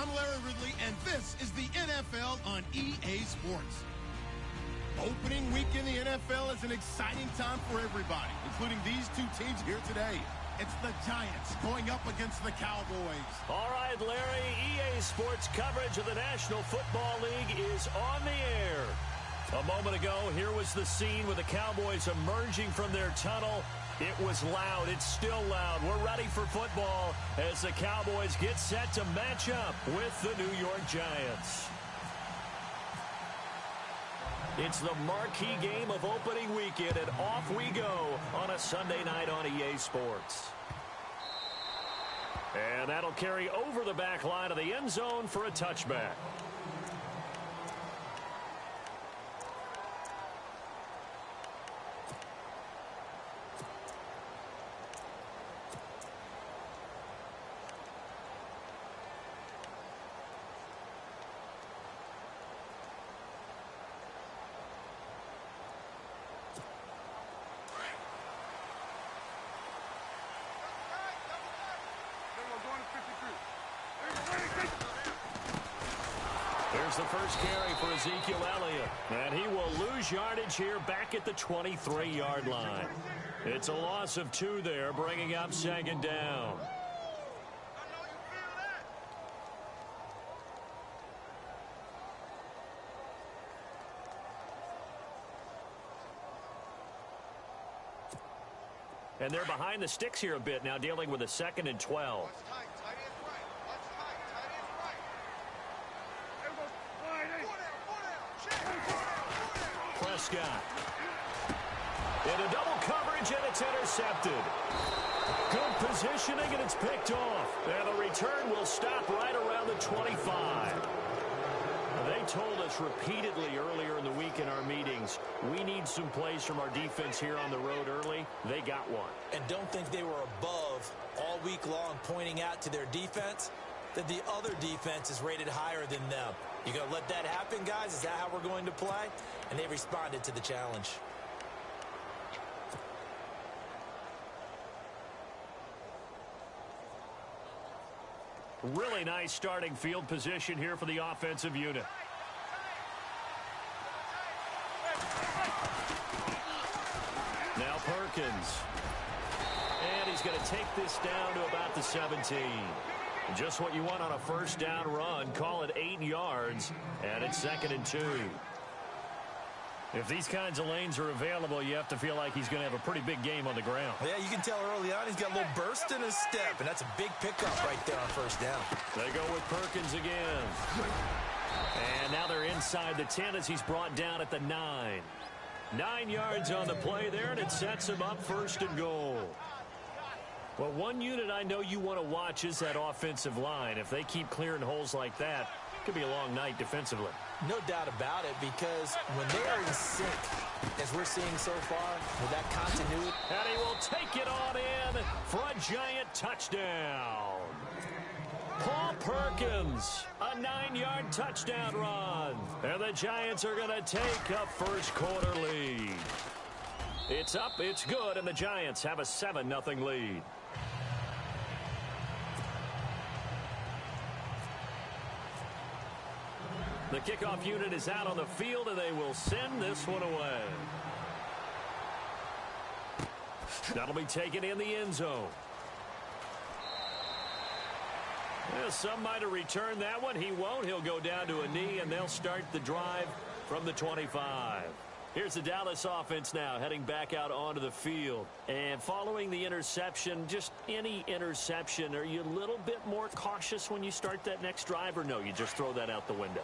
I'm Larry Ridley, and this is the NFL on EA Sports. Opening week in the NFL is an exciting time for everybody, including these two teams here today. It's the Giants going up against the Cowboys. All right, Larry, EA Sports coverage of the National Football League is on the air. A moment ago, here was the scene with the Cowboys emerging from their tunnel. It was loud. It's still loud. We're ready for football as the Cowboys get set to match up with the New York Giants. It's the marquee game of opening weekend, and off we go on a Sunday night on EA Sports. And that'll carry over the back line of the end zone for a touchback. There's the first carry for Ezekiel Elliott. And he will lose yardage here back at the 23-yard line. It's a loss of 2 there, bringing up second down. And they're behind the sticks here a bit now, dealing with a 2nd and 12. Prescott. Into double coverage, and it's intercepted. Good positioning, and it's picked off. And the return will stop right around the 25. They told us repeatedly earlier in the week in our meetings, we need some plays from our defense here on the road early. They got one. And don't think they were above all week long, pointing out to their defense that the other defense is rated higher than them. You going to let that happen, guys? Is that how we're going to play? And they responded to the challenge. Really nice starting field position here for the offensive unit. Now Perkins. And he's going to take this down to about the 17. Just what you want on a first down run. Call it 8 yards, and it's 2nd and 2. If these kinds of lanes are available, you have to feel like he's going to have a pretty big game on the ground. Yeah, you can tell early on he's got a little burst in his step, and that's a big pickup right there on first down. They go with Perkins again. And now they're inside the 10 as he's brought down at the 9. 9 yards on the play there, and it sets him up 1st and goal. Well, one unit I know you want to watch is that offensive line. If they keep clearing holes like that, it could be a long night defensively. No doubt about it, because when they are in sync, as we're seeing so far, with that continuity. And he will take it on in for a giant touchdown. Paul Perkins, a 9-yard touchdown run. And the Giants are going to take a first-quarter lead. It's up, it's good, and the Giants have a 7-0 lead. The kickoff unit is out on the field, and they will send this one away. That'll be taken in the end zone. Well, some might have returned that one. He won't. He'll go down to a knee, and they'll start the drive from the 25. Here's the Dallas offense now heading back out onto the field. And following the interception, just any interception, are you a little bit more cautious when you start that next drive, or no, you just throw that out the window?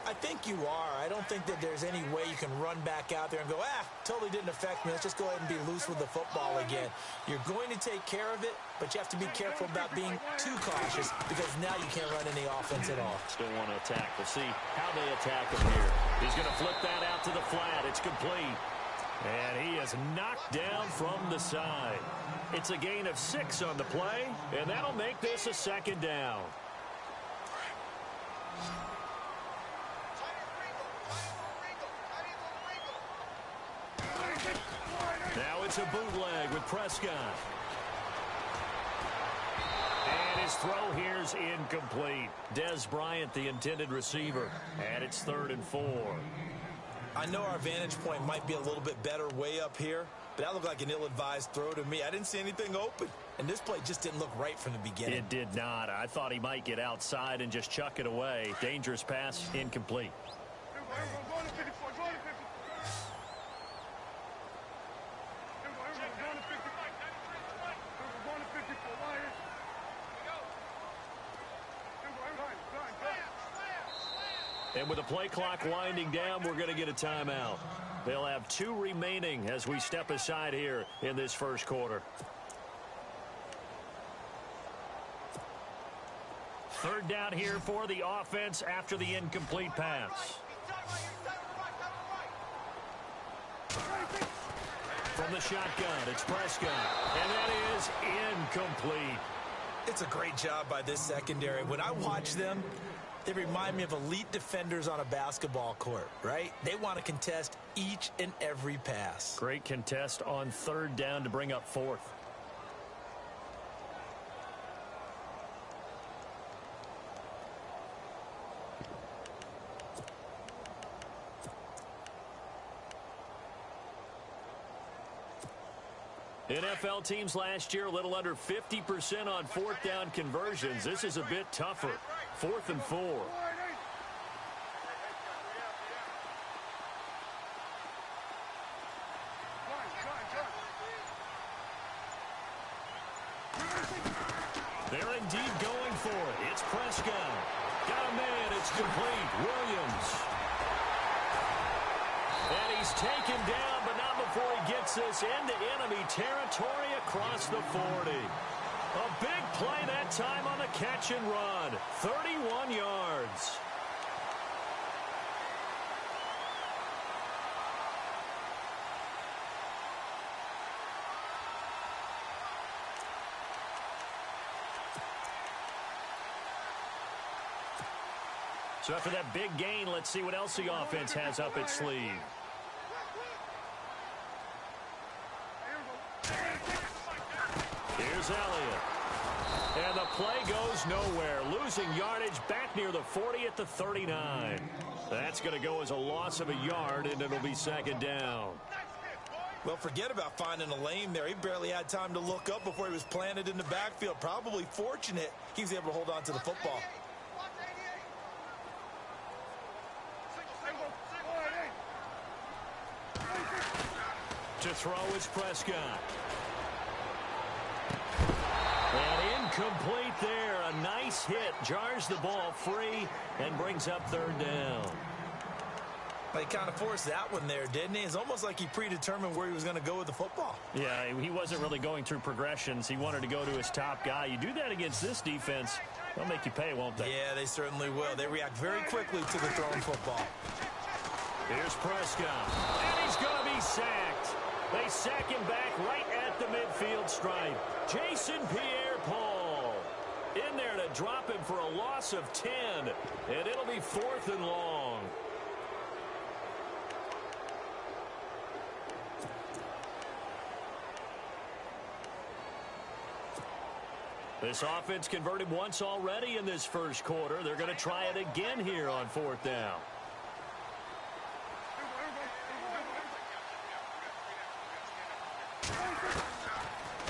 I think you are. I don't think that there's any way you can run back out there and go, totally didn't affect me. Let's just go ahead and be loose with the football again. You're going to take care of it, but you have to be careful about being too cautious, because now you can't run any offense at all. Still want to attack. We'll see how they attack him here. He's going to flip that out to the flat. It's complete. And he is knocked down from the side. It's a gain of 6 on the play, and that'll make this a 2nd down. Now it's a bootleg with Prescott. And His throw here's incomplete. Des Bryant, the intended receiver, and it's 3rd and 4. I know our vantage point might be a little bit better way up here, but that looked like an ill-advised throw to me. I didn't see anything open, and this play just didn't look right from the beginning. It did not. I thought he might get outside and just chuck it away. Dangerous pass, incomplete. And with the play clock winding down, we're going to get a timeout. They'll have 2 remaining as we step aside here in this first quarter. 3rd down here for the offense after the incomplete pass. From the shotgun, it's Prescott. And that is incomplete. It's a great job by this secondary. When I watch them, they remind me of elite defenders on a basketball court, right? They want to contest each and every pass. Great contest on 3rd down to bring up 4th. NFL teams last year a little under 50% on 4th down conversions. This is a bit tougher. 4th and 4. They're indeed going for it. It's Prescott. Got a man. It's complete. Williams. And he's taken down, but not before he gets this into enemy territory across the 40. A big play that time on the catch and run. 31 yards. So after that big gain, let's see what else the offense has up its sleeve. Here's Elliott. And the play goes nowhere. Losing yardage back near the 40 at the 39. That's going to go as a loss of a yard, and it'll be 2nd down. Well, forget about finding a lane there. He barely had time to look up before he was planted in the backfield. Probably fortunate he was able to hold on to the football. To throw is Prescott. And incomplete there. A nice hit. Jars the ball free and brings up 3rd down. He kind of forced that one there, didn't he? It's almost like he predetermined where he was going to go with the football. Yeah, he wasn't really going through progressions. He wanted to go to his top guy. You do that against this defense, they'll make you pay, won't they? Yeah, they certainly will. They react very quickly to the thrown football. Here's Prescott. And he's going to be sacked. They sack him back right at the midfield stripe. Jason Pierre-Paul in there to drop him for a loss of 10. And it'll be 4th and long. This offense converted once already in this first quarter. They're going to try it again here on 4th down.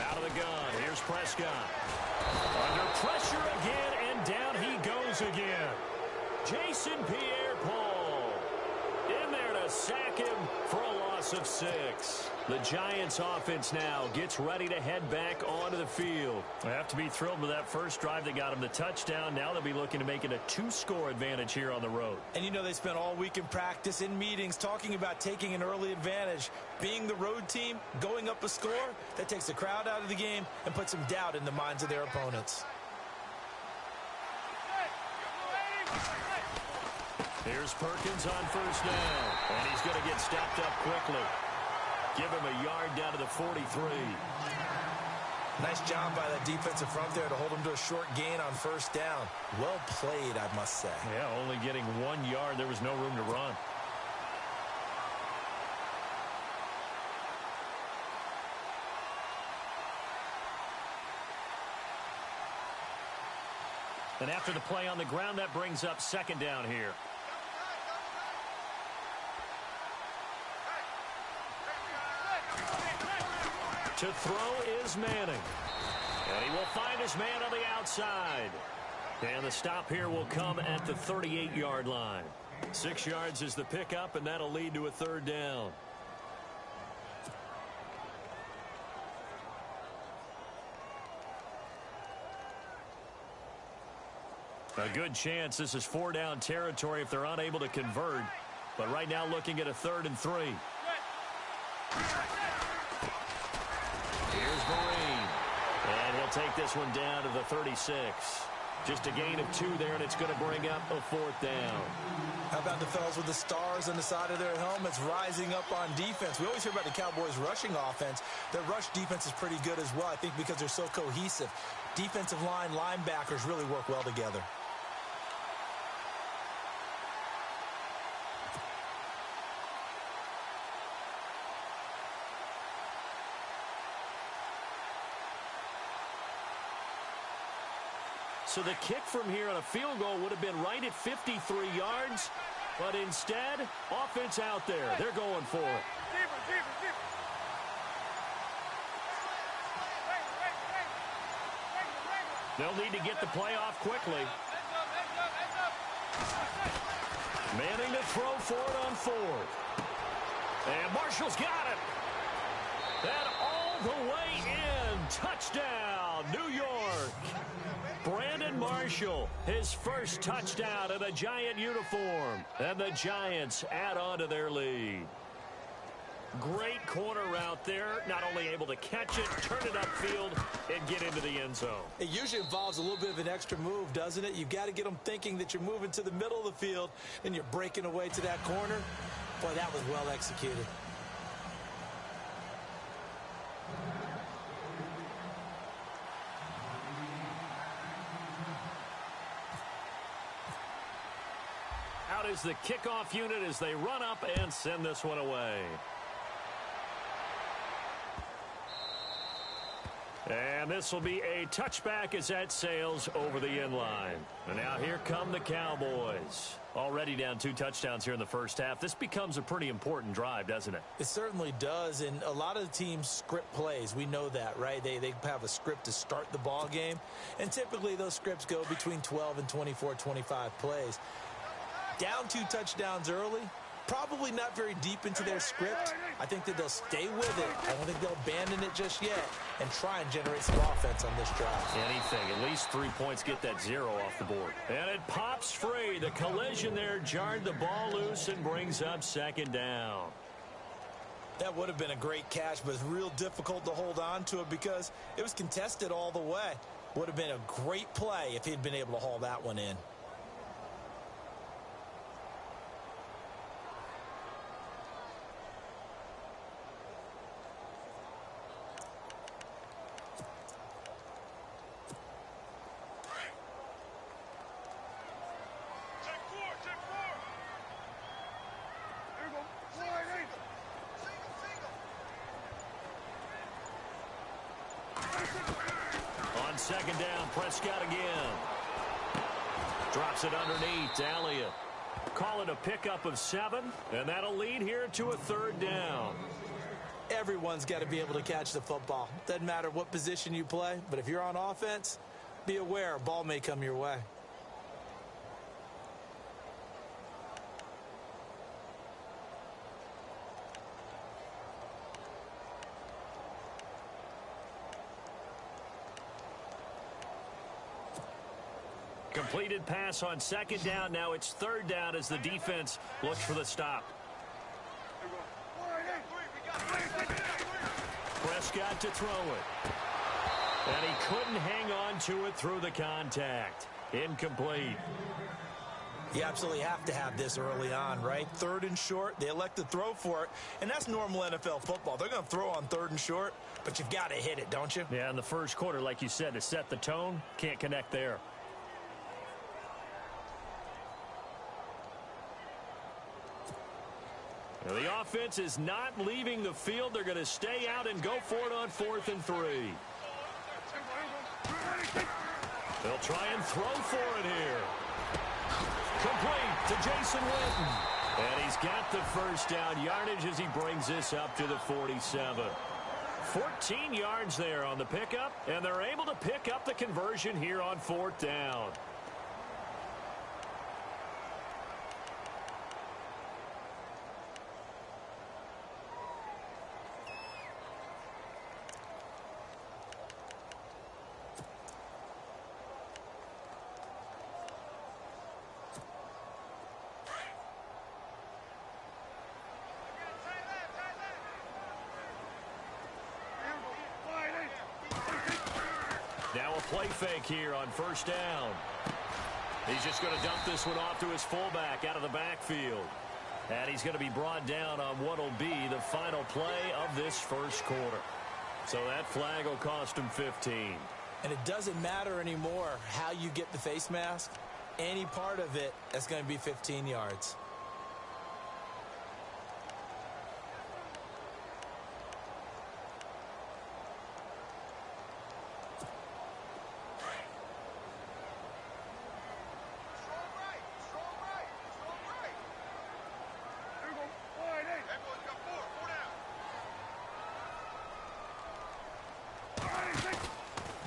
Out of the gun. Here's Prescott. Under pressure again, and down he goes again. Jason Pierre-Paul in there to sack him for a loss of 6. The Giants offense now gets ready to head back onto the field. They have to be thrilled with that first drive that got them the touchdown. Now they'll be looking to make it a 2-score advantage here on the road. And you know they spent all week in practice, in meetings, talking about taking an early advantage. Being the road team, going up a score, that takes the crowd out of the game and puts some doubt in the minds of their opponents. Here's Perkins on 1st down. And he's going to get stepped up quickly. Give him a yard down to the 43. Nice job by that defensive front there to hold him to a short gain on 1st down. Well played, I must say. Yeah, only getting 1 yard. There was no room to run. And after the play on the ground, that brings up second down here. To throw is Manning. And he will find his man on the outside. And the stop here will come at the 38-yard line. 6 yards is the pickup, and that'll lead to a third down. A good chance this is 4-down territory if they're unable to convert. But right now looking at a 3rd and 3. Here's Marine. And he'll take this one down to the 36. Just a gain of 2 there, and it's going to bring up a 4th down. How about the fellas with the stars on the side of their helmets rising up on defense? We always hear about the Cowboys' rushing offense. Their rush defense is pretty good as well, I think, because they're so cohesive. Defensive line, linebackers really work well together. So the kick from here on a field goal would have been right at 53 yards. But instead, offense out there. They're going for it. They'll need to get the play off quickly. Manning to throw for it on 4th. And Marshall's got it. And all the way in. Touchdown, New York. Brandon Marshall, his first touchdown in a Giant uniform. And the Giants add on to their lead. Great corner route there. Not only able to catch it, turn it upfield, and get into the end zone. It usually involves a little bit of an extra move, doesn't it? You've got to get them thinking that you're moving to the middle of the field and you're breaking away to that corner. Boy, that was well executed. Out is the kickoff unit as they run up and send this one away. And this will be a touchback as that sails over the end line. And now here come the Cowboys. Already down 2 touchdowns here in the first half. This becomes a pretty important drive, doesn't it? It certainly does, and a lot of the teams script plays. We know that, right? They have a script to start the ball game, and typically those scripts go between 12 and 24, 25 plays. Down 2 touchdowns early, probably not very deep into their script. I think that they'll stay with it. I don't think they'll abandon it just yet and try and generate some offense on this drive. Anything. At least 3 points get that 0 off the board. And it pops free. The collision there jarred the ball loose and brings up second down. That would have been a great catch, but it's real difficult to hold on to it because it was contested all the way. Would have been a great play if he'd been able to haul that one in. On second down, Prescott again. Drops it underneath. Elliott. Call it a pickup of 7, and that'll lead here to a 3rd down. Everyone's got to be able to catch the football. Doesn't matter what position you play, but if you're on offense, be aware a ball may come your way. Completed pass on second down. Now it's 3rd down as the defense looks for the stop. Prescott to throw it. And he couldn't hang on to it through the contact. Incomplete. You absolutely have to have this early on, right? 3rd and short, they elect to throw for it, and that's normal NFL football. They're going to throw on 3rd and short, but you've got to hit it, don't you? Yeah, in the first quarter, like you said, to set the tone, can't connect there. Now, the offense is not leaving the field. They're going to stay out and go for it on 4th and 3. They'll try and throw for it here. Complete to Jason Witten. And he's got the first down yardage as he brings this up to the 47. 14 yards there on the pickup, and they're able to pick up the conversion here on 4th down. Now a play fake here on 1st down. He's just going to dump this one off to his fullback out of the backfield. And he's going to be brought down on what will be the final play of this first quarter. So that flag will cost him 15. And it doesn't matter anymore how you get the face mask. Any part of it is going to be 15 yards.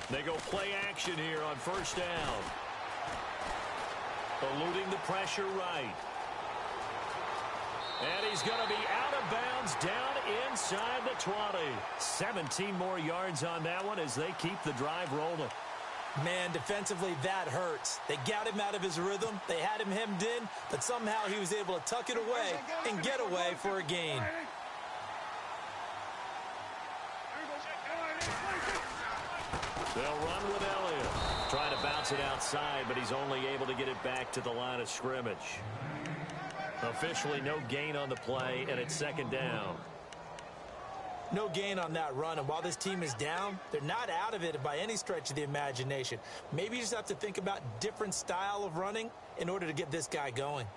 They go play action here on 1st down. Eluding the pressure right. And he's going to be out of bounds down inside the 20. 17 more yards on that one as they keep the drive rolling. Man, defensively, that hurts. They got him out of his rhythm. They had him hemmed in, but somehow he was able to tuck it away and get away for a gain. They'll run with Elliott. Trying to bounce it outside, but he's only able to get it back to the line of scrimmage. Officially no gain on the play, and it's 2nd down. No gain on that run, and while this team is down, they're not out of it by any stretch of the imagination. Maybe you just have to think about different style of running in order to get this guy going.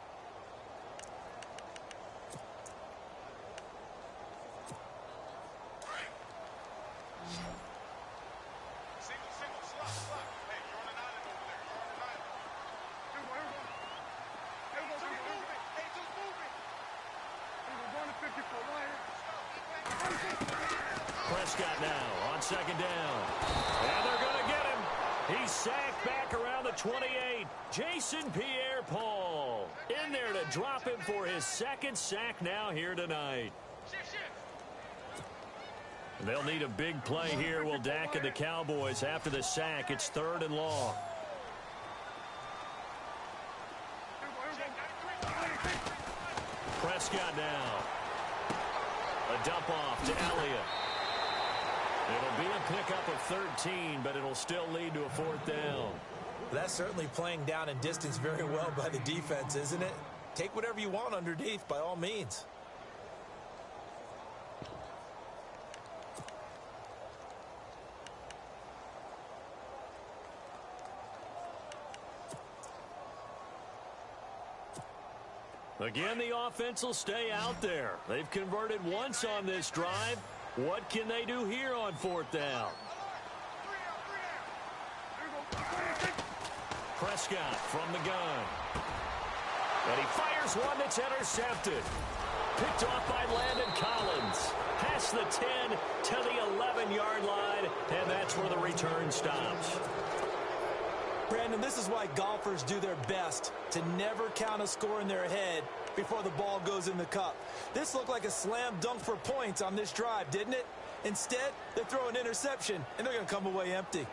Prescott now on 2nd down. And they're going to get him. He's sacked back around the 28. Jason Pierre-Paul in there to drop him for his 2nd sack now here tonight. They'll need a big play here, will Dak and the Cowboys. After the sack, it's 3rd and long. Prescott now. A dump off to Elliott. It'll be a pickup of 13, but it'll still lead to a 4th down. That's certainly playing down in distance very well by the defense, isn't it? Take whatever you want underneath, by all means. Again, the offense will stay out there. They've converted once on this drive. What can they do here on 4th down? Prescott from the gun. And he fires one that's intercepted. Picked off by Landon Collins. Past the 10 to the 11-yard line, and that's where the return stops. Brandon, this is why golfers do their best to never count a score in their head before the ball goes in the cup. This looked like a slam dunk for points on this drive, didn't it? Instead, they throw an interception, and they're going to come away empty.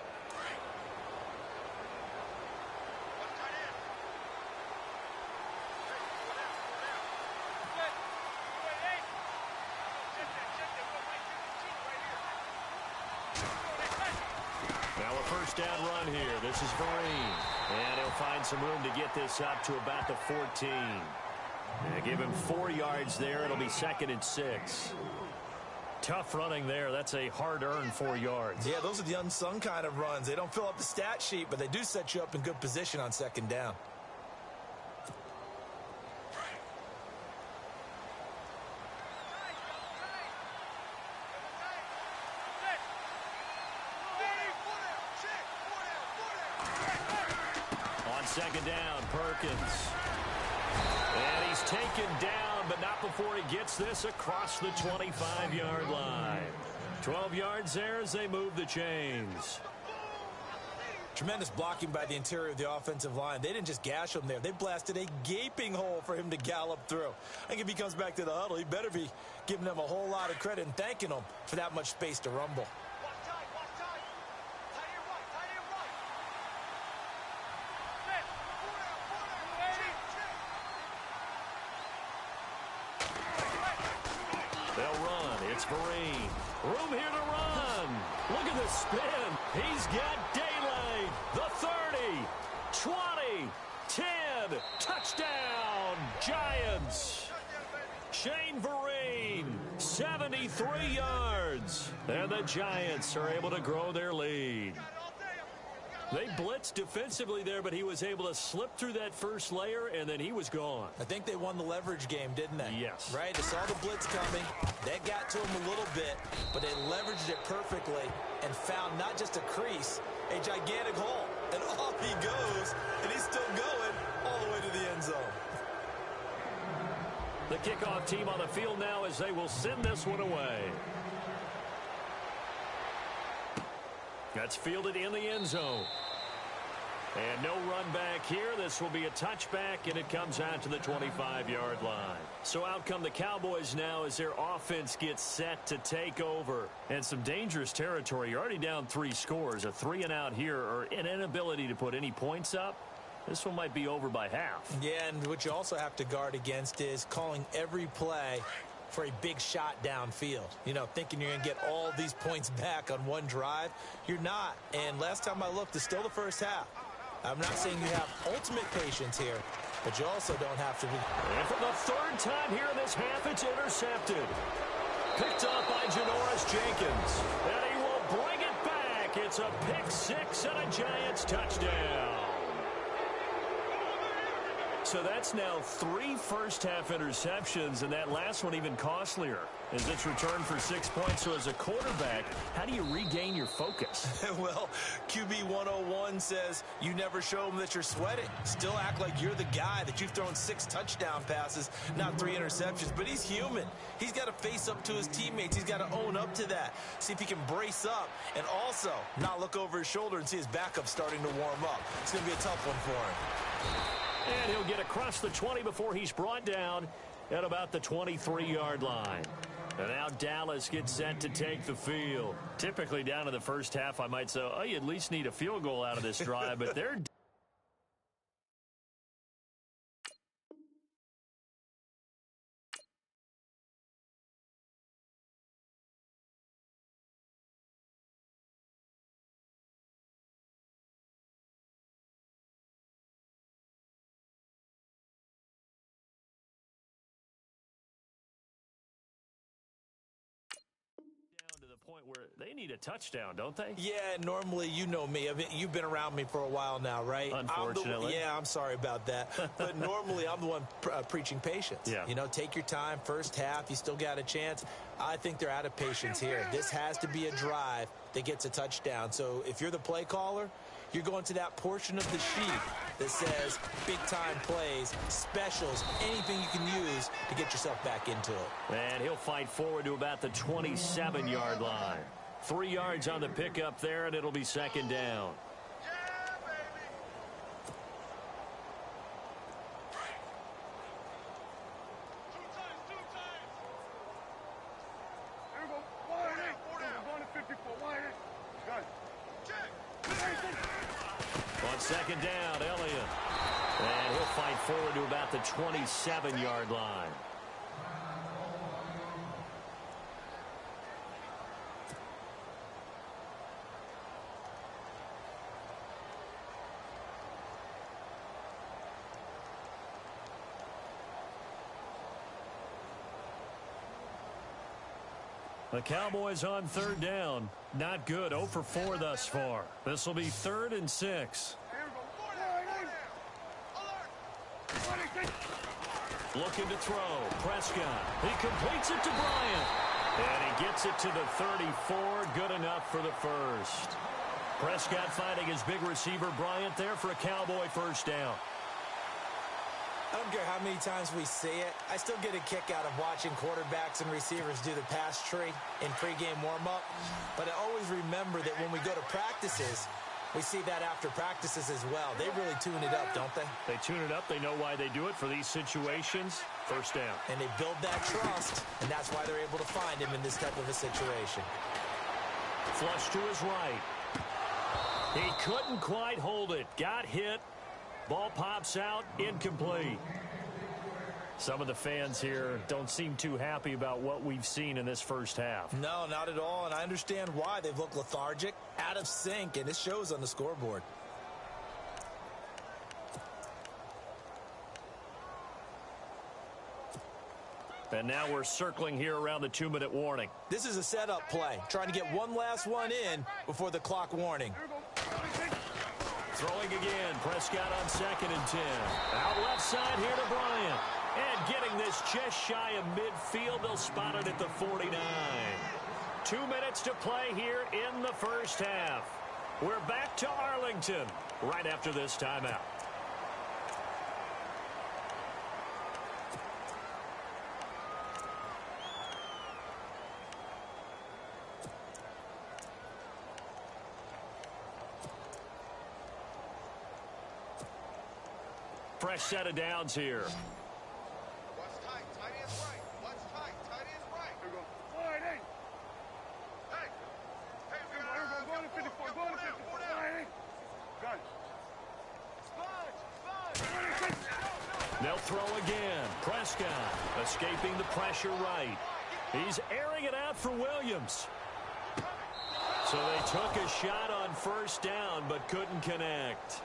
Now a 1st down run here. This is Vereen. And he'll find some room to get this up to about the 14. And give him 4 yards there. It'll be 2nd and 6. Tough running there. That's a hard-earned 4 yards. Yeah, those are the unsung kind of runs. They don't fill up the stat sheet, but they do set you up in good position on 2nd down. second down. Perkins. And he's taken down, but not before he gets this across the 25-yard line. 12 yards there as they move the chains. Tremendous blocking by the interior of the offensive line. They didn't just gash him there. They blasted a gaping hole for him to gallop through. I think if he comes back to the huddle, he better be giving them a whole lot of credit and thanking them for that much space to rumble. They'll run. It's Vereen. Room here to run. Look at the spin. He's got daylight. The 30, 20, 10. Touchdown, Giants. Shane Vereen, 73 yards. And the Giants are able to grow their lead. They blitzed defensively there, but he was able to slip through that first layer, and then he was gone. I think they won the leverage game, didn't they? Yes. Right? They saw the blitz coming. That got to him a little bit, but they leveraged it perfectly and found not just a crease, a gigantic hole. And off he goes, and he's still going all the way to the end zone. The kickoff team on the field now as they will send this one away. That's fielded in the end zone. And no run back here. This will be a touchback, and it comes out to the 25-yard line. So out come the Cowboys now as their offense gets set to take over. And some dangerous territory. You're already down 3 scores. A 3-and-out here, or an inability to put any points up. This one might be over by half. Yeah, and what you also have to guard against is calling every play for a big shot downfield. You know, thinking you're going to get all these points back on one drive. You're not. And last time I looked, it's still the first half. I'm not saying you have ultimate patience here, but you also don't have to be. And for the third time here in this half, it's intercepted. Picked up by Janoris Jenkins. And he will bring it back. It's a pick 6 and a Giants touchdown. So that's now 3 first-half interceptions, and that last one even costlier as it's returned for 6 points. So as a quarterback, how do you regain your focus? Well, QB 101 says you never show them that you're sweating. Still act like you're the guy, that you've thrown 6 touchdown passes, not 3 interceptions. But he's human. He's got to face up to his teammates. He's got to own up to that. See if he can brace up and also not look over his shoulder and see his backup starting to warm up. It's going to be a tough one for him. And he'll get across the 20 before he's brought down at about the 23-yard line. And now Dallas gets set to take the field. Typically down in the first half, I might say, oh, you at least need a field goal out of this drive, but they're point where they need a touchdown, don't they? Yeah, normally, you know me. I mean, you've been around me for a while now, right? Unfortunately. I'm sorry about that. But normally, I'm the one preaching patience. Yeah. You know, take your time. First half, you still got a chance. I think they're out of patience here. This has to be a drive that gets a touchdown. So if you're the play caller, you're going to that portion of the sheet that says big-time plays, specials, anything you can use to get yourself back into it. And he'll fight forward to about the 27-yard line. 3 yards on the pickup there, and it'll be second down. On second down, Elliott. And he'll fight forward to about the 27-yard line. The Cowboys on third down. Not good. 0 for 4 thus far. This will be 3rd and 6. Looking to throw. Prescott. He completes it to Bryant. And he gets it to the 34. Good enough for the first. Prescott finding his big receiver Bryant there for a Cowboy first down. I don't care how many times we see it. I still get a kick out of watching quarterbacks and receivers do the pass tree in pregame warm-up. But I always remember that when we go to practices, we see that after practices as well. They really tune it up, don't they? They tune it up. They know why they do it for these situations. First down. And they build that trust, and that's why they're able to find him in this type of a situation. Flush to his right. He couldn't quite hold it. Got hit. Ball pops out. Incomplete. Some of the fans here don't seem too happy about what we've seen in this first half. No, not at all, and I understand why. They've looked lethargic, out of sync, and it shows on the scoreboard. And now we're circling here around the 2-minute warning. This is a setup play, trying to get one last one in before the clock warning. Throwing again, Prescott on 2nd and 10. Out left side here to Bryant. And getting this just shy of midfield, they'll spot it at the 49. 2 minutes to play here in the first half. We're back to Arlington right after this timeout. Fresh set of downs here. What's tight? Tight end's right. What's tight? Tight end's right. Here we go. Hey. Hey. Hey, we got going to 54. Going to 54 down. Got it. They'll throw again. Prescott escaping the pressure right. He's airing it out for Williams. So they took a shot on first down but couldn't connect.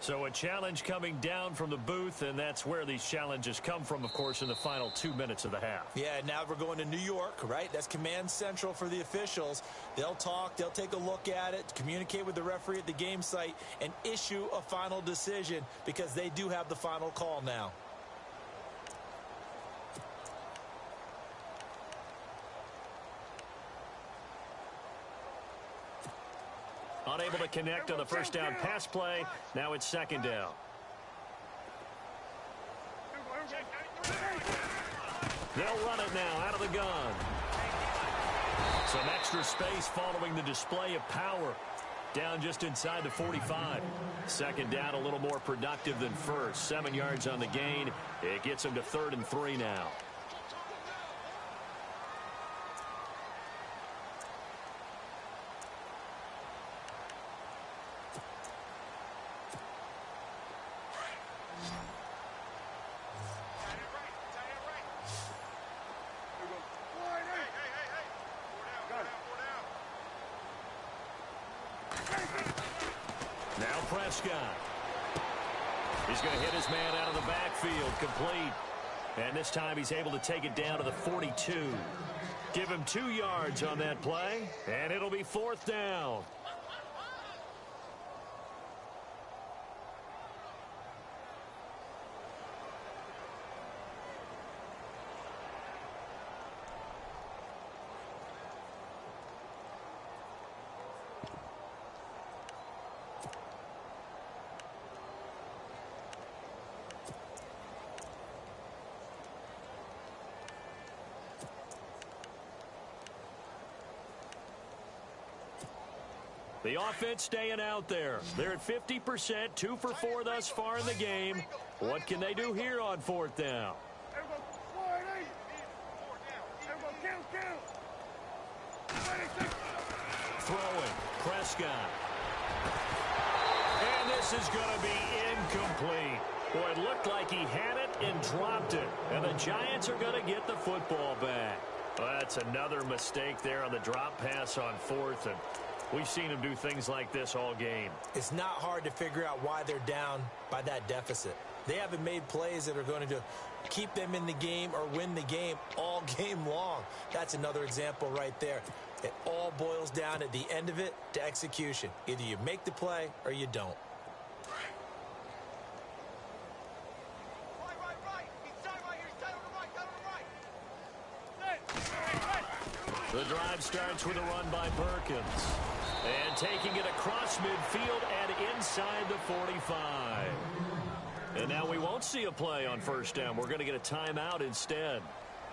So a challenge coming down from the booth, and that's where these challenges come from, of course, in the final 2 minutes of the half. Yeah, now we're going to New York, right? That's command central for the officials. They'll talk, they'll take a look at it, communicate with the referee at the game site, and issue a final decision because they do have the final call now. Unable to connect on the first down pass play. Now it's 2nd down. They'll run it now out of the gun. Some extra space following the display of power. Down just inside the 45. 2nd down a little more productive than first. 7 yards on the gain. It gets them to 3rd and 3 now. Now Prescott. He's going to hit his man out of the backfield. Complete. And this time he's able to take it down to the 42. Give him 2 yards on that play, and it'll be 4th down. The offense staying out there. They're at 50%, 2 for 4 thus far in the game. What can they do here on 4th down? Throwing, Prescott. And this is going to be incomplete. Boy, it looked like he had it and dropped it. And the Giants are going to get the football back. Well, that's another mistake there on the drop pass on 4th, and we've seen them do things like this all game. It's not hard to figure out why they're down by that deficit. They haven't made plays that are going to keep them in the game or win the game all game long. That's another example right there. It all boils down at the end of it to execution. Either you make the play or you don't. The drive starts with a run by Perkins. And taking it across midfield and inside the 45. And now we won't see a play on first down. We're going to get a timeout instead,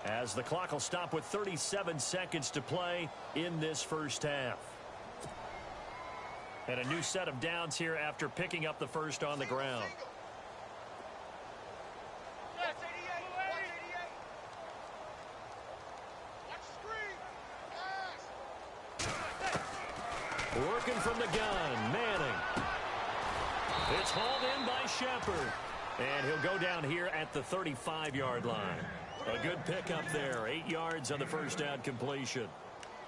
as the clock will stop with 37 seconds to play in this first half. And a new set of downs here after picking up the first on the ground. Working from the gun, Manning. It's hauled in by Shepard. And he'll go down here at the 35-yard line. A good pickup there, 8 yards on the first down completion.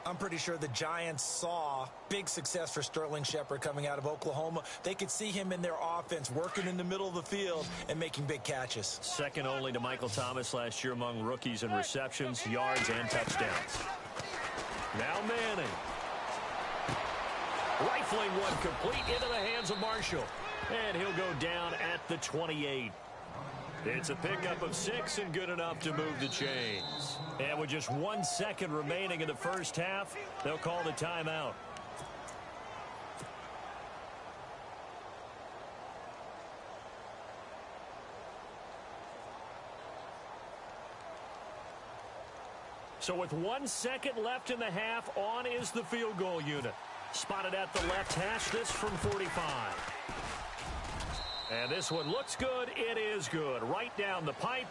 I'm pretty sure the Giants saw big success for Sterling Shepard coming out of Oklahoma. They could see him in their offense working in the middle of the field and making big catches. Second only to Michael Thomas last year among rookies in receptions, yards, and touchdowns. Now Manning. Rifling one complete into the hands of Marshall. And he'll go down at the 28. It's a pickup of 6 and good enough to move the chains. And with just 1 second remaining in the first half, they'll call the timeout. So with 1 second left in the half, on is the field goal unit. Spotted at the left hash, this from 45. And this one looks good. It is good. Right down the pipe.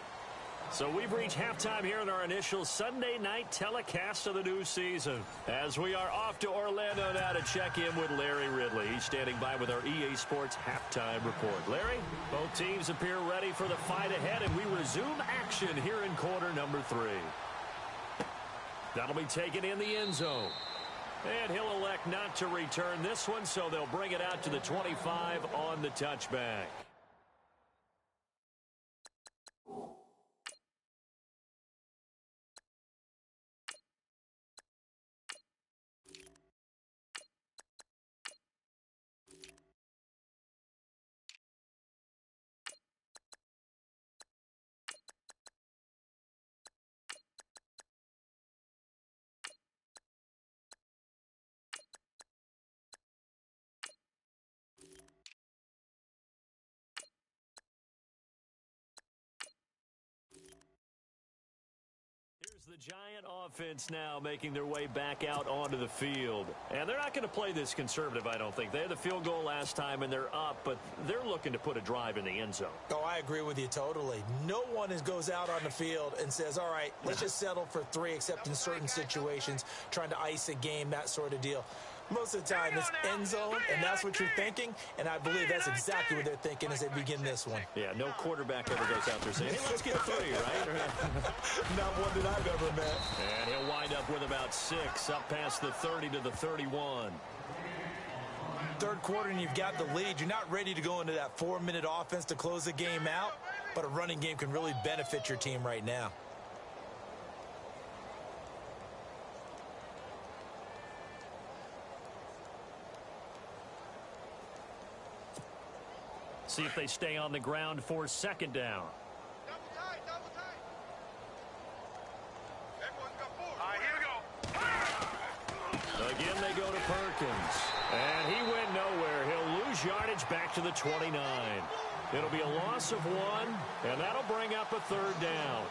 So we've reached halftime here in our initial Sunday night telecast of the new season, as we are off to Orlando now to check in with Larry Ridley. He's standing by with our EA Sports halftime report. Larry, both teams appear ready for the fight ahead, and we resume action here in quarter number 3. That'll be taken in the end zone. And he'll elect not to return this one, so they'll bring it out to the 25 on the touchback. The Giant offense now making their way back out onto the field. And they're not going to play this conservative, I don't think. They had the field goal last time, and they're up, but they're looking to put a drive in the end zone. Oh, I agree with you totally. No one goes out on the field and says, all right, let's just settle for 3, except in certain situations, trying to ice a game, that sort of deal. Most of the time, it's end zone, and that's what you're thinking, and I believe that's exactly what they're thinking as they begin this one. Yeah, no quarterback ever goes out there saying, hey, let's get 3, right? Not one that I've ever met. And he'll wind up with about 6, up past the 30 to the 31. Third quarter, and you've got the lead. You're not ready to go into that 4-minute offense to close the game out, but a running game can really benefit your team right now. See if they stay on the ground for second down. Double tight. Everyone's got 4. All right, here we go. Again, they go to Perkins. And he went nowhere. He'll lose yardage back to the 29. It'll be a loss of 1, and that'll bring up a third down.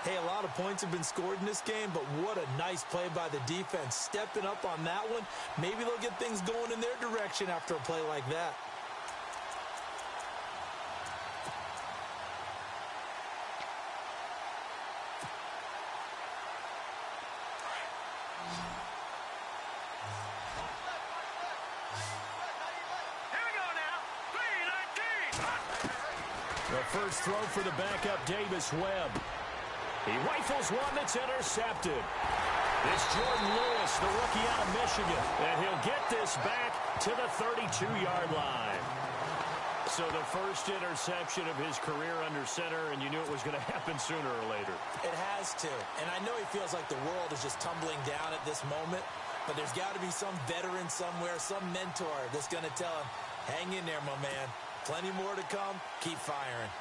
Hey, a lot of points have been scored in this game, but what a nice play by the defense. Stepping up on that one, maybe they'll get things going in their direction after a play like that. The first throw for the backup, Davis Webb. He rifles one that's intercepted. It's Jordan Lewis, the rookie out of Michigan, and he'll get this back to the 32-yard line. So the first interception of his career under center, and you knew it was going to happen sooner or later. It has to. And I know he feels like the world is just tumbling down at this moment, but there's got to be some veteran somewhere, some mentor that's going to tell him, hang in there, my man. Plenty more to come. Keep firing.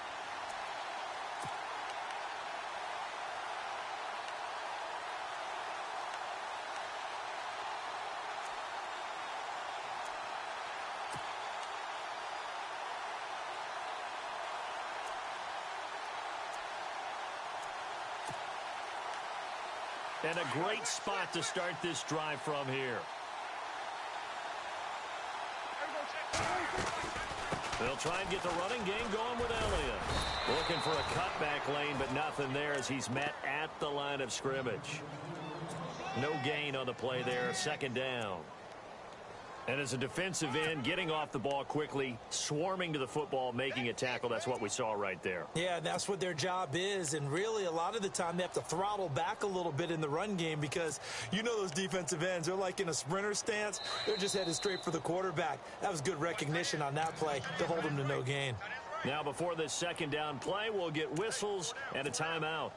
And a great spot to start this drive from here. They'll try and get the running game going with Elliott. Looking for a cutback lane, but nothing there as he's met at the line of scrimmage. No gain on the play there. Second down. And as a defensive end, getting off the ball quickly, swarming to the football, making a tackle, that's what we saw right there. Yeah, that's what their job is. And really, a lot of the time, they have to throttle back a little bit in the run game because you know those defensive ends, they're like in a sprinter stance. They're just headed straight for the quarterback. That was good recognition on that play to hold them to no gain. Now, before this second down play, we'll get whistles and a timeout.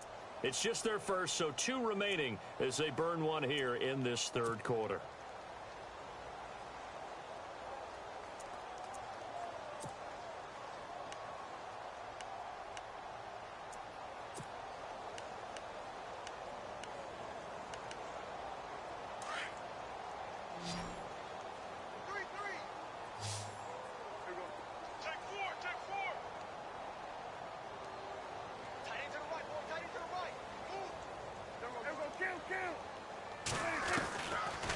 It's just their first, so 2 remaining as they burn one here in this third quarter.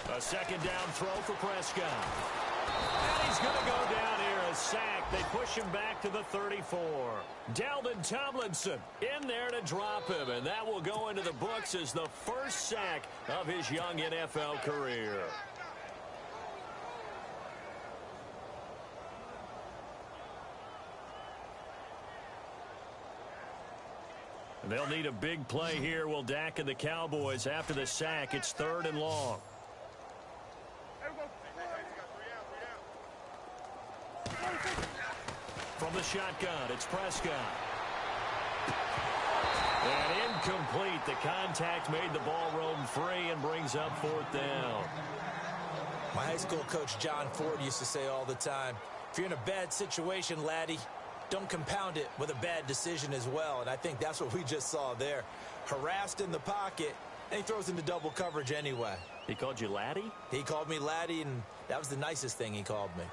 A second down throw for Prescott. And he's going to go down here, a sack. They push him back to the 34. Dalvin Tomlinson in there to drop him, and that will go into the books as the first sack of his young NFL career. And they'll need a big play here. Will Dak and the Cowboys after the sack. It's 3rd and long. From the shotgun, it's Prescott. And incomplete. The contact made the ball roam free and brings up 4th down. My high school coach, John Ford, used to say all the time, if you're in a bad situation, laddie, don't compound it with a bad decision as well. And I think that's what we just saw there. Harassed in the pocket, and he throws into double coverage anyway. He called you laddie? He called me laddie, and that was the nicest thing he called me.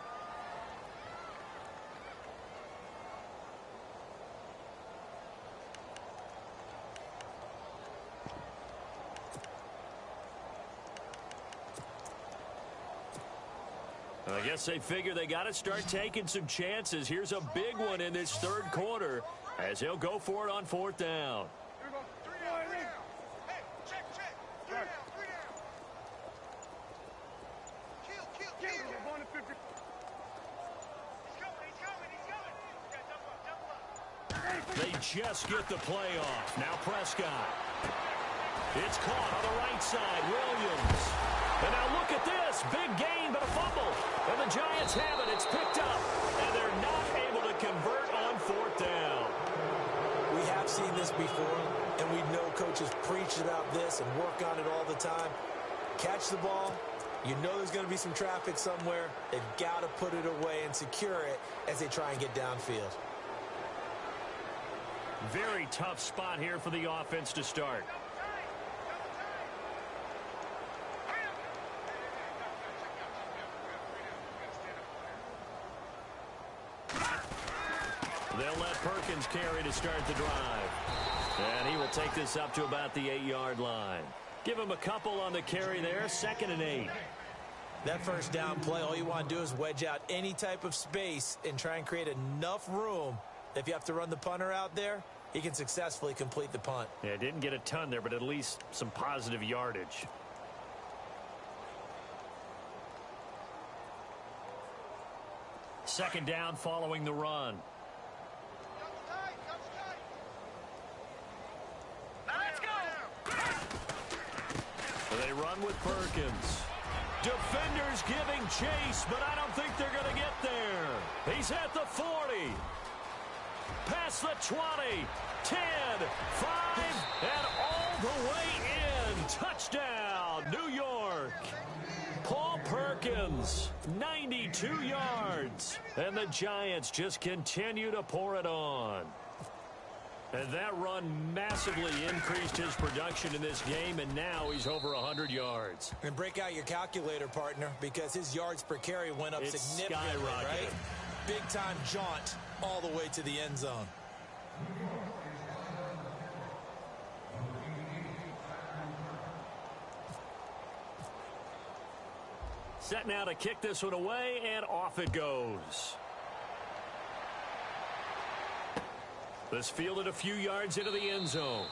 I guess they figure they got to start taking some chances. Here's a big one in this third quarter as he'll go for it on 4th down. Here we go. 3 down, 3 down. Hey, check. 3 down, 3 down. Kill. We're going to 50. He's coming. Yeah, double up. They just get the play off. Now Prescott. It's caught on the right side. Williams. And now look at this. Big gain, but a fumble. And the Giants have it. It's picked up. And they're not able to convert on 4th down. We have seen this before, and we know coaches preach about this and work on it all the time. Catch the ball. You know there's going to be some traffic somewhere. They've got to put it away and secure it as they try and get downfield. Very tough spot here for the offense to start. They'll let Perkins carry to start the drive. And he will take this up to about the 8-yard line. Give him a couple on the carry there. 2nd and 8. That first down play, all you want to do is wedge out any type of space and try and create enough room. If you have to run the punter out there, he can successfully complete the punt. Yeah, didn't get a ton there, but at least some positive yardage. Second down following the run. They run with Perkins. Defenders giving chase, but I don't think they're going to get there. He's at the 40. Past the 20. 10, 5, and all the way in. Touchdown, New York. Paul Perkins, 92 yards. And the Giants just continue to pour it on. And that run massively increased his production in this game, and now he's over 100 yards. And break out your calculator, partner, because his yards per carry went up significantly, right? Big-time jaunt all the way to the end zone. Set now to kick this one away, and off it goes. This fielded a few yards into the end zone.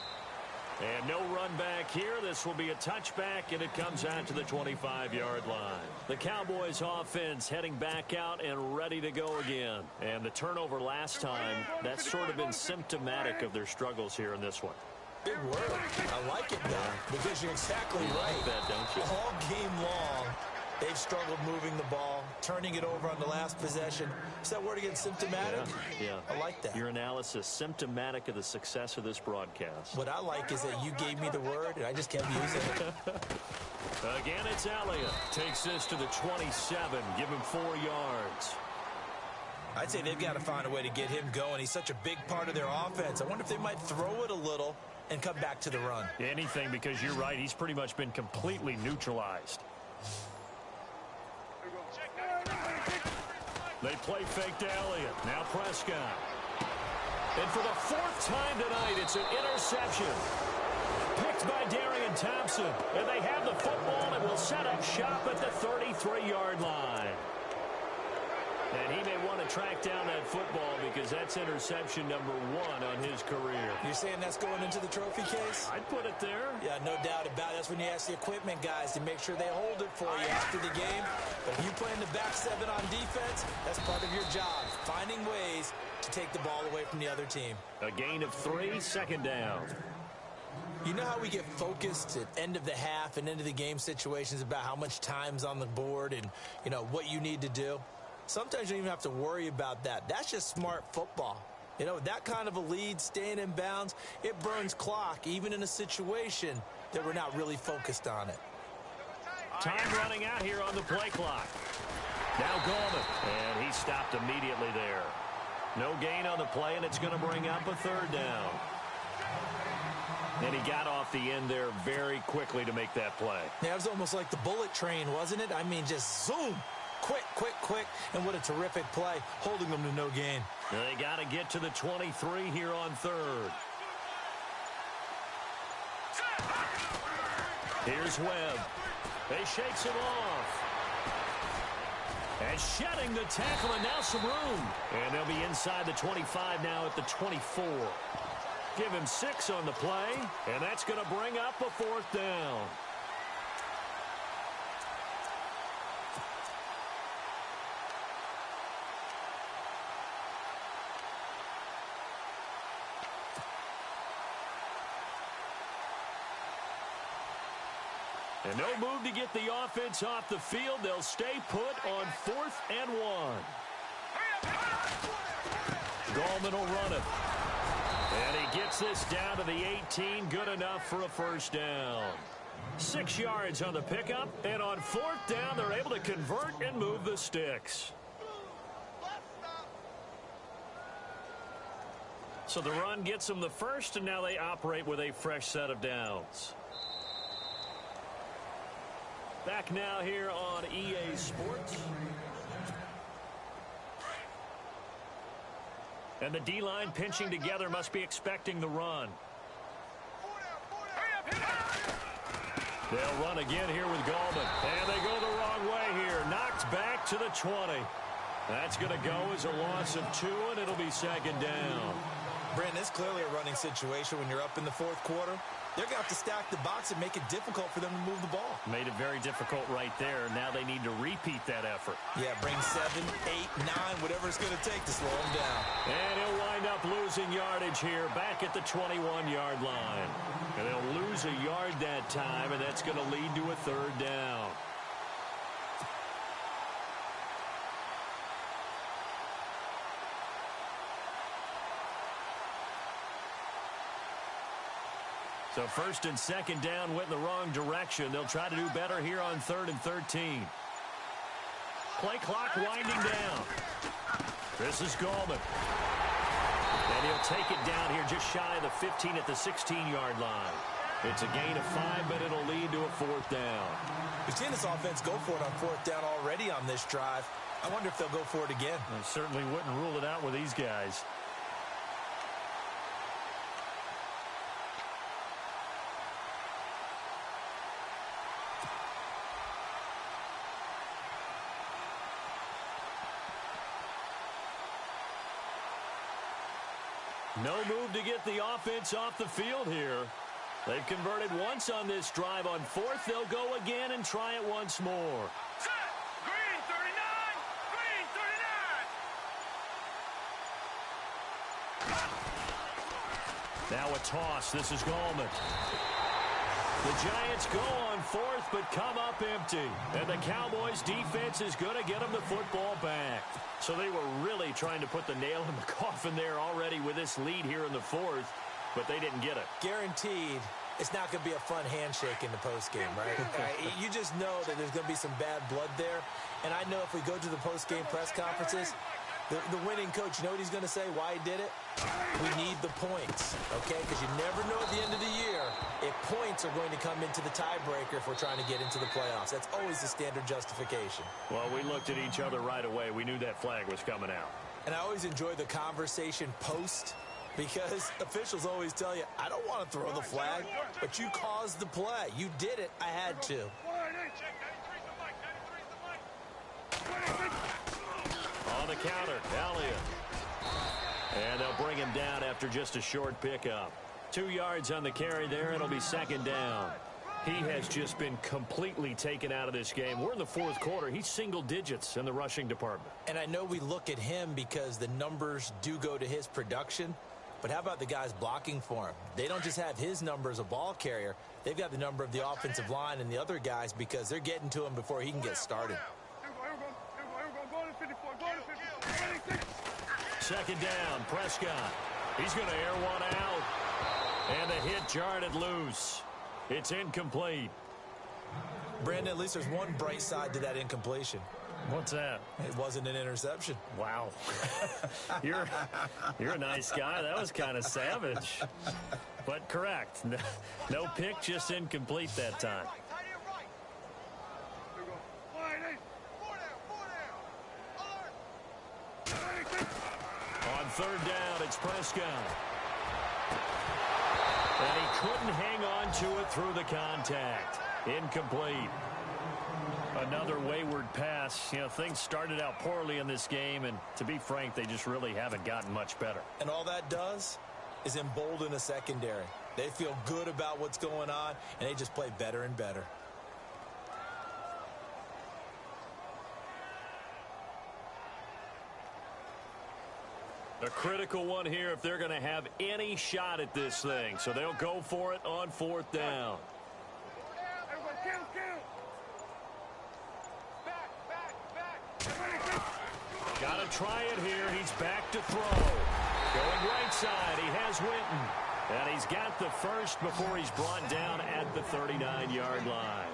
And no run back here. This will be a touchback, and it comes out to the 25-yard line. The Cowboys offense heading back out and ready to go again. And the turnover last time, that's sort of been symptomatic of their struggles here in this one. Big word. I like it, though, because you're exactly right. You like that, don't you? All game long, they've struggled moving the ball, turning it over on the last possession. Is that word again, symptomatic? Yeah. I like that. Your analysis, symptomatic of the success of this broadcast. What I like is that you gave me the word, and I just kept using it. Again, it's Elliott. Takes this to the 27. Give him 4 yards. I'd say they've got to find a way to get him going. He's such a big part of their offense. I wonder if they might throw it a little and come back to the run. Anything, because you're right. He's pretty much been completely neutralized. They play fake to Elliott. Now Prescott. And for the 4th time tonight, it's an interception. Picked by Darian Thompson. And they have the football and will set up shop at the 33-yard line. And he may want to track down that football because that's interception number 1 on his career. You're saying that's going into the trophy case? I'd put it there. Yeah, no doubt about it. That's when you ask the equipment guys to make sure they hold it for you after the game. But if you play in the back 7 on defense, that's part of your job, finding ways to take the ball away from the other team. A gain of 3, second down. You know how we get focused at end of the half and into the game situations about how much time's on the board and, you know, what you need to do? Sometimes you don't even have to worry about that. That's just smart football. You know, that kind of a lead, staying in bounds, it burns clock, even in a situation that we're not really focused on it. Time running out here on the play clock. Now Gallman, and he stopped immediately there. No gain on the play, and it's going to bring up a 3rd down. And he got off the end there very quickly to make that play. Yeah, it was almost like the bullet train, wasn't it? I mean, just zoom. Quick, quick, quick, and what a terrific play, holding them to no gain. They got to get to the 23 here on 3rd. Here's Webb. He shakes him off. And shedding the tackle, and now some room. And they'll be inside the 25 now at the 24. Give him 6 on the play, and that's going to bring up a 4th down. And no move to get the offense off the field. They'll stay put on 4th and 1. Gallman will run it. And he gets this down to the 18. Good enough for a 1st down. 6 yards on the pickup. And on 4th down, they're able to convert and move the sticks. So the run gets them the 1st, and now they operate with a fresh set of downs. Back now here on EA Sports. And the D-line pinching together, must be expecting the run. They'll run again here with Gallman. And they go the wrong way here. Knocked back to the 20. That's going to go as a loss of 2, and it'll be 2nd down. Brandon, it's clearly a running situation when you're up in the 4th quarter. They're going to have to stack the box and make it difficult for them to move the ball. Made it very difficult right there. Now they need to repeat that effort. Yeah, bring 7, 8, 9, whatever it's going to take to slow them down. And he'll wind up losing yardage here back at the 21-yard line. And they'll lose a yard that time, and that's going to lead to a 3rd down. So first and second down went in the wrong direction. They'll try to do better here on 3rd and 13. Play clock winding down. This is Gallman. And he'll take it down here just shy of the 15 at the 16-yard line. It's a gain of 5, but it'll lead to a 4th down. We've seen this offense go for it on 4th down already on this drive. I wonder if they'll go for it again. I certainly wouldn't rule it out with these guys. No move to get the offense off the field here. They've converted once on this drive. On 4th, they'll go again and try it once more. Set. Green 39. Green 39. Now a toss. This is Gallman. The Giants go on 4th, but come up empty. And the Cowboys defense is going to get them the football back. So they were really trying to put the nail in the coffin there already with this lead here in the 4th, but they didn't get it. Guaranteed it's not going to be a fun handshake in the postgame, right? You just know that there's going to be some bad blood there. And I know if we go to the postgame press conferences, the winning coach, you know what he's going to say, why he did it? We need the points, okay? Because you never know at the end of the year if points are going to come into the tiebreaker if we're trying to get into the playoffs. That's always the standard justification. Well, we looked at each other right away. We knew that flag was coming out. And I always enjoy the conversation post, because officials always tell you, I don't want to throw the flag, but you caused the play. You did it. I had to. On the counter, Elliott. And they'll bring him down after just a short pickup. 2 yards on the carry there. It'll be 2nd down. He has just been completely taken out of this game. We're in the 4th quarter. He's single digits in the rushing department. And I know we look at him because the numbers do go to his production. But how about the guys blocking for him? They don't just have his number as a ball carrier. They've got the number of the offensive line and the other guys because they're getting to him before he can get started. 2nd down, Prescott. He's going to air one out. And the hit jarred it loose. It's incomplete. Brandon, at least there's one bright side to that incompletion. What's that? It wasn't an interception. Wow. You're a nice guy. That was kind of savage. But correct. No pick, just incomplete that time. On 3rd down, it's Prescott. And he couldn't hang on to it through the contact. Incomplete. Another wayward pass. You know, things started out poorly in this game, and to be frank, they just really haven't gotten much better. And all that does is embolden a secondary. They feel good about what's going on, and they just play better and better. A critical one here if they're going to have any shot at this thing. So they'll go for it on 4th down. Got to try it here. He's back to throw. Going right side. He has Witten. And he's got the first before he's brought down at the 39-yard line.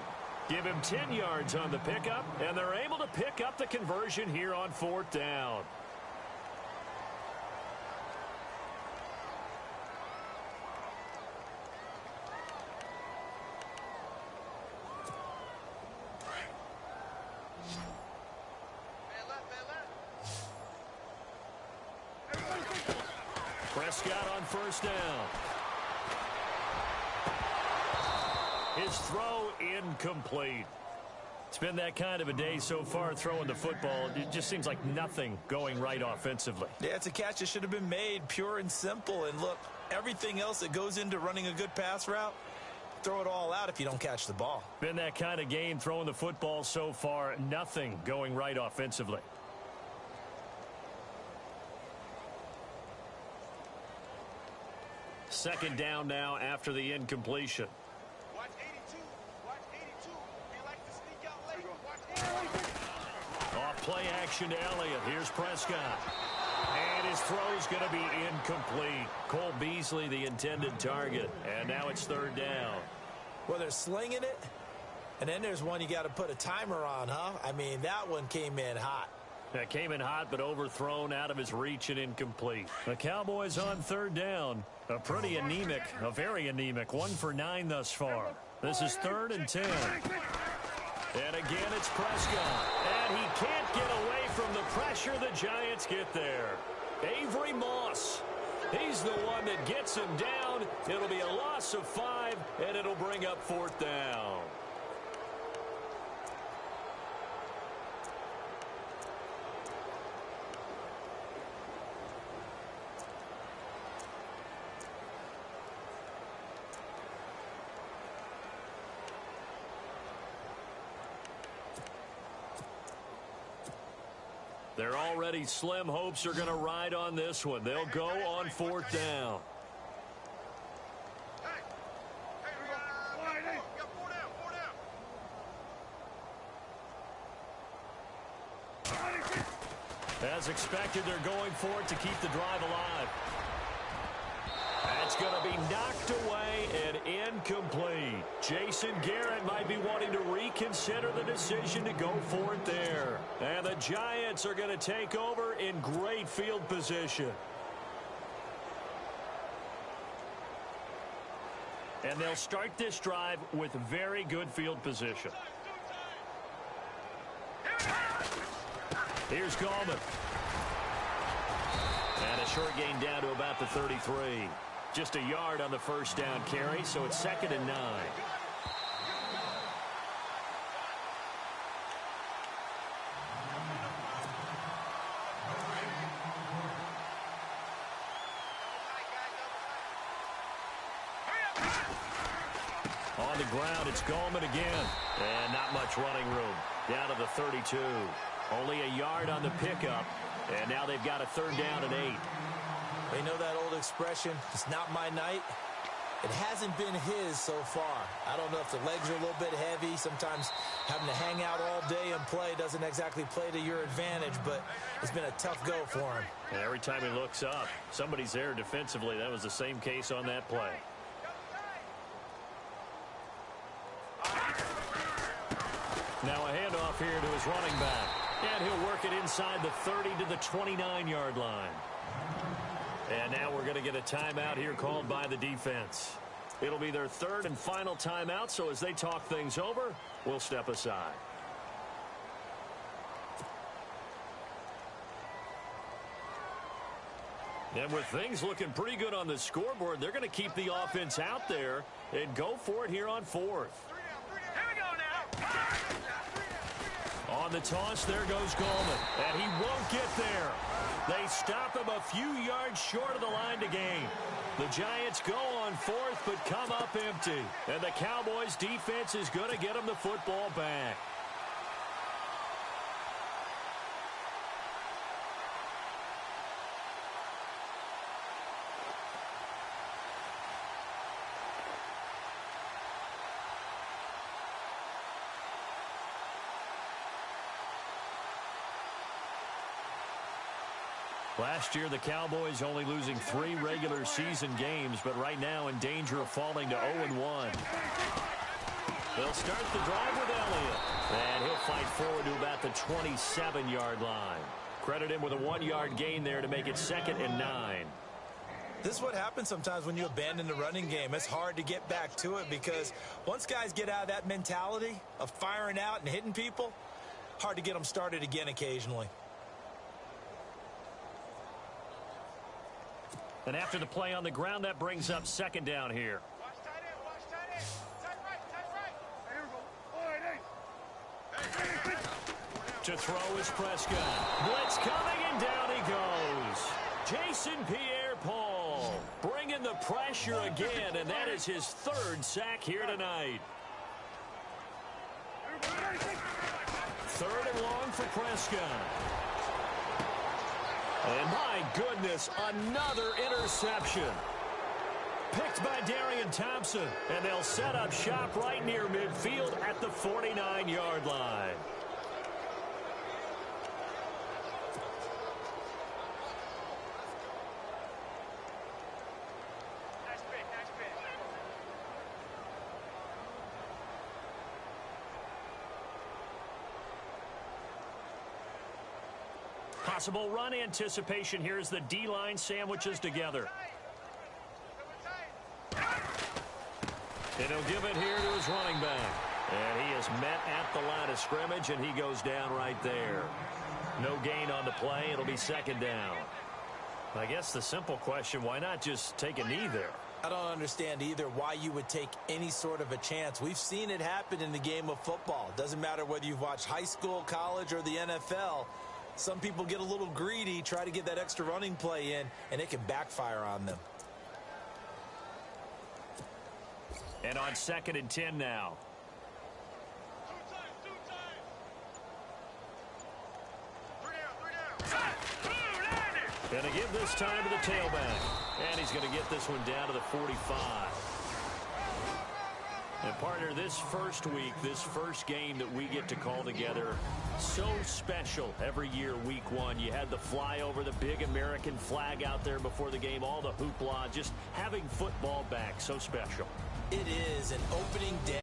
Give him 10 yards on the pickup, and they're able to pick up the conversion here on 4th down. Prescott on 1st down. His throw incomplete. It's been that kind of a day so far throwing the football. It just seems like nothing going right offensively. Yeah, it's a catch that should have been made, pure and simple. And look, everything else that goes into running a good pass route, throw it all out if you don't catch the ball. Been that kind of game throwing the football so far. Nothing going right offensively. Second down now after the incompletion. Watch 82. Watch 82. He likes to sneak out late. Watch 82. Off play action to Elliott. Here's Prescott. And And his throw's going to be incomplete. Cole Beasley, the intended target. And now it's third down. Well, they're slinging it. And then there's one you got to put a timer on, huh? I mean, that one came in hot. That came in hot, but overthrown, out of his reach, and incomplete. The Cowboys on third down. A pretty anemic, a very anemic 1 for 9 thus far. This is 3rd and 10. And again, it's Prescott. And he can't get away from the pressure. The Giants get there. Avery Moss. He's the one that gets him down. It'll be a loss of 5, and it'll bring up 4th down. They're already slim hopes are going to ride on this one. They'll go on 4th down. As expected, they're going for it to keep the drive alive. That's going to be knocked away and incomplete. Jason Garrett might be wanting to reconsider the decision to go for it there. And the Giants are going to take over in great field position. And they'll start this drive with very good field position. Here's Gallman. And a short gain down to about the 33. Just a yard on the first down carry, so it's 2nd and 9. On the ground, it's Gallman again. And not much running room. Down to the 32. Only a yard on the pickup. And now they've got a 3rd down and 8. They know that old expression, it's not my night. It hasn't been his so far. I don't know if the legs are a little bit heavy. Sometimes having to hang out all day and play doesn't exactly play to your advantage, but it's been a tough go for him. And every time he looks up, somebody's there defensively. That was the same case on that play. Now a handoff here to his running back. And he'll work it inside the 30 to the 29-yard line. And now we're going to get a timeout here called by the defense. It'll be their 3rd and final timeout, so as they talk things over, we'll step aside. And with things looking pretty good on the scoreboard, they're going to keep the offense out there and go for it here on 4th. On the toss, there goes Gallman. And he won't get there. They stop him a few yards short of the line to gain. The Giants go on 4th, but come up empty. And the Cowboys' defense is going to get them the football back. Last year, the Cowboys only losing 3 regular season games, but right now in danger of falling to 0-1. They'll start the drive with Elliott. And he'll fight forward to about the 27-yard line. Credit him with a 1-yard gain there to make it 2nd and 9. This is what happens sometimes when you abandon the running game. It's hard to get back to it because once guys get out of that mentality of firing out and hitting people, hard to get them started again occasionally. And after the play on the ground, that brings up 2nd down here. Watch tight end, watch tight end. Tight right, tight right. Here we go. To throw is Prescott. Blitz coming, and down he goes. Jason Pierre-Paul bringing the pressure again, and that is his 3rd sack here tonight. 3rd and long for Prescott. And my goodness, another interception. Picked by Darian Thompson. And they'll set up shop right near midfield at the 49-yard line. possible run anticipation here as the D-line sandwiches together. And he'll give it here to his running back. And he is met at the line of scrimmage, and he goes down right there. No gain on the play. It'll be second down. I guess the simple question, why not just take a knee there? I don't understand either why you would take any sort of a chance. We've seen it happen in the game of football. Doesn't matter whether you've watched high school, college, or the NFL. Some people get a little greedy, try to get that extra running play in, and it can backfire on them. And on 2nd and 10 now. Going to give this time to the tailback. And he's going to get this one down to the 45. And partner, this first week, this first game that we get to call together, so special every year, week 1. You had the flyover, the big American flag out there before the game, all the hoopla, just having football back, so special. It is an opening day.